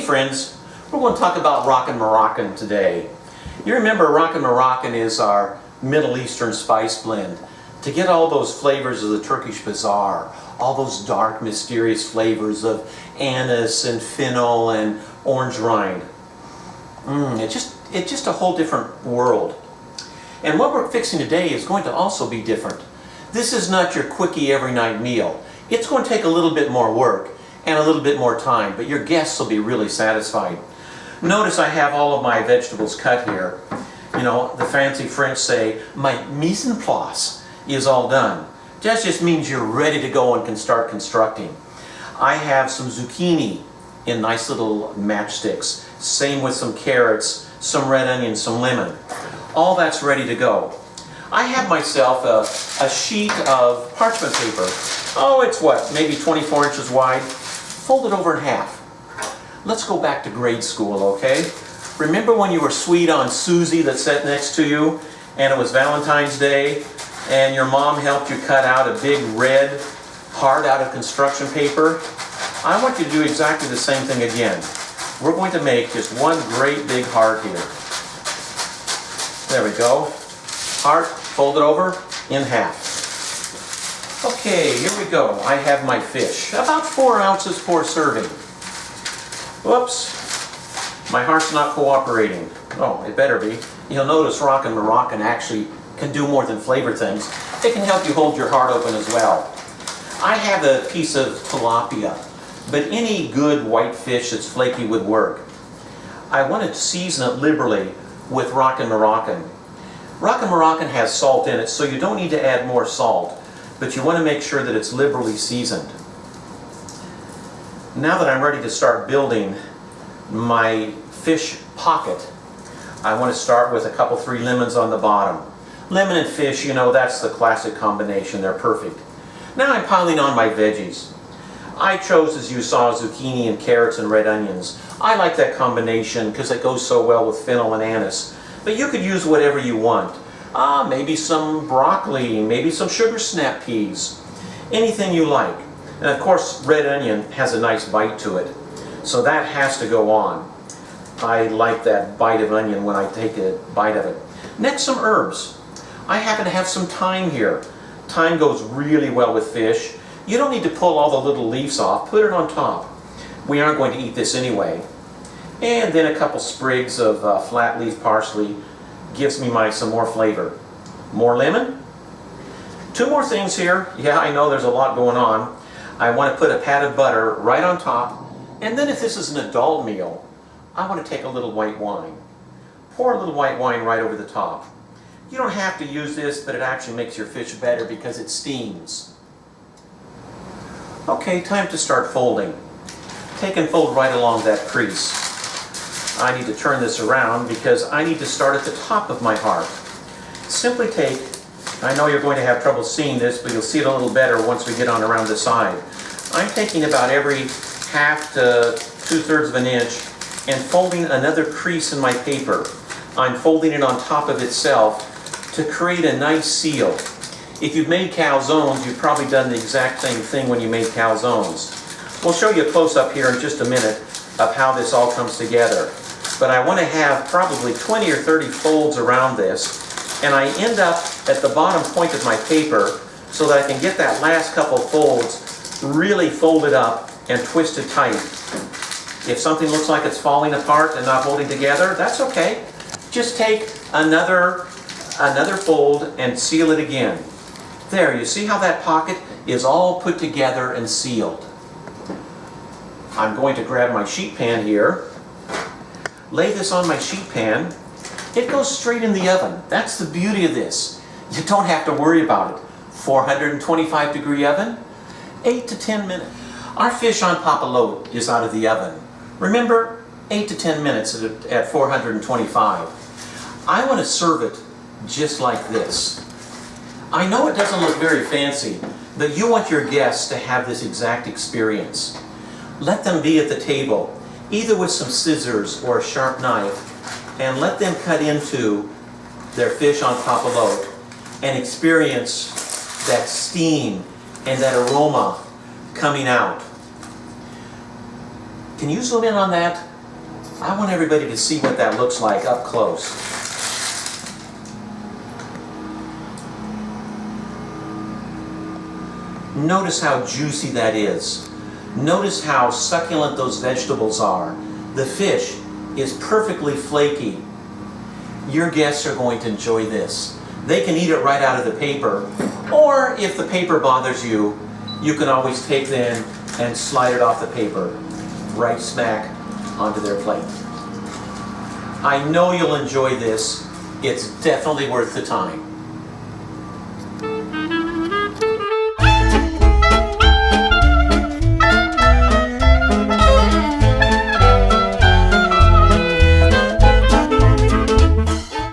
friends, we're going to talk about Rockin Morroccan today. You remember Rockin Morroccan is our Middle Eastern spice blend. To get all those flavors of the Turkish bazaar, all those dark, mysterious flavors of anise and fennel and orange rind. It's just a whole different world. And what we're fixing today is going to also be different. This is not your quickie every night meal. It's going to take a little bit more work and a little bit more time, but your guests will be really satisfied. Notice I have all of my vegetables cut here. You know, the fancy French say, my mise en place is all done. That just means you're ready to go and can start constructing. I have some zucchini in nice little matchsticks. Same with some carrots, some red onions, some lemon. All that's ready to go. I have myself a sheet of parchment paper. Oh, it's what, maybe 24 inches wide. Fold it over in half. Let's go back to grade school, okay? Remember when you were sweet on Susie that sat next to you and it was Valentine's Day and your mom helped you cut out a big red heart out of construction paper? I want you to do exactly the same thing again. We're going to make just one great big heart here. There we go. Heart, fold it over in half. Okay, here we go. I have my fish. About 4 ounces per serving. Whoops. My heart's not cooperating. Oh, it better be. You'll notice Rockin Morroccan actually can do more than flavor things. It can help you hold your heart open as well. I have a piece of tilapia, but any good white fish that's flaky would work. I want to season it liberally with Rockin Morroccan. Rockin Morroccan has salt in it, so you don't need to add more salt, but you want to make sure that it's liberally seasoned. Now that I'm ready to start building my fish pocket, I want to start with a couple, 3 lemons on the bottom. Lemon and fish, you know, that's the classic combination. They're perfect. Now I'm piling on my veggies. I chose, as you saw, zucchini and carrots and red onions. I like that combination because it goes so well with fennel and anise. But you could use whatever you want. Maybe some broccoli, maybe some sugar snap peas. Anything you like. And of course, red onion has a nice bite to it. So that has to go on. I like that bite of onion when I take a bite of it. Next, some herbs. I happen to have some thyme here. Thyme goes really well with fish. You don't need to pull all the little leaves off. Put it on top. We aren't going to eat this anyway. And then a couple sprigs of flat leaf parsley gives me some more flavor. More lemon. 2 more things here. Yeah, I know there's a lot going on. I want to put a pat of butter right on top. And then if this is an adult meal, I want to take a little white wine. Pour a little white wine right over the top. You don't have to use this, but it actually makes your fish better because it steams. Okay, time to start folding. Take and fold right along that crease. I need to turn this around because I need to start at the top of my heart. Simply take, I know you're going to have trouble seeing this, but you'll see it a little better once we get on around the side. I'm taking about every 1/2 to 2/3 of an inch and folding another crease in my paper. I'm folding it on top of itself to create a nice seal. If you've made calzones, you've probably done the exact same thing when you made calzones. We'll show you a close-up here in just a minute of how this all comes together. But I want to have probably 20 or 30 folds around this, and I end up at the bottom point of my paper so that I can get that last couple folds really folded up and twisted tight. If something looks like it's falling apart and not holding together, that's okay. Just take another fold and seal it again. There, you see how that pocket is all put together and sealed. I'm going to grab my sheet pan here, lay this on my sheet pan. It goes straight in the oven. That's the beauty of this. You don't have to worry about it. 425 degree oven, 8 to 10 minutes. Our fish on Papilotte is out of the oven. Remember, 8 to 10 minutes at 425. I want to serve it just like this. I know it doesn't look very fancy, but you want your guests to have this exact experience. Let them be at the table, either with some scissors or a sharp knife, and let them cut into their fish on Papilotte and experience that steam and that aroma coming out. Can you zoom in on that? I want everybody to see what that looks like up close. Notice how juicy that is. Notice how succulent those vegetables are. The fish is perfectly flaky. Your guests are going to enjoy this. They can eat it right out of the paper, or if the paper bothers you, you can always take them and slide it off the paper, right smack onto their plate. I know you'll enjoy this. It's definitely worth the time.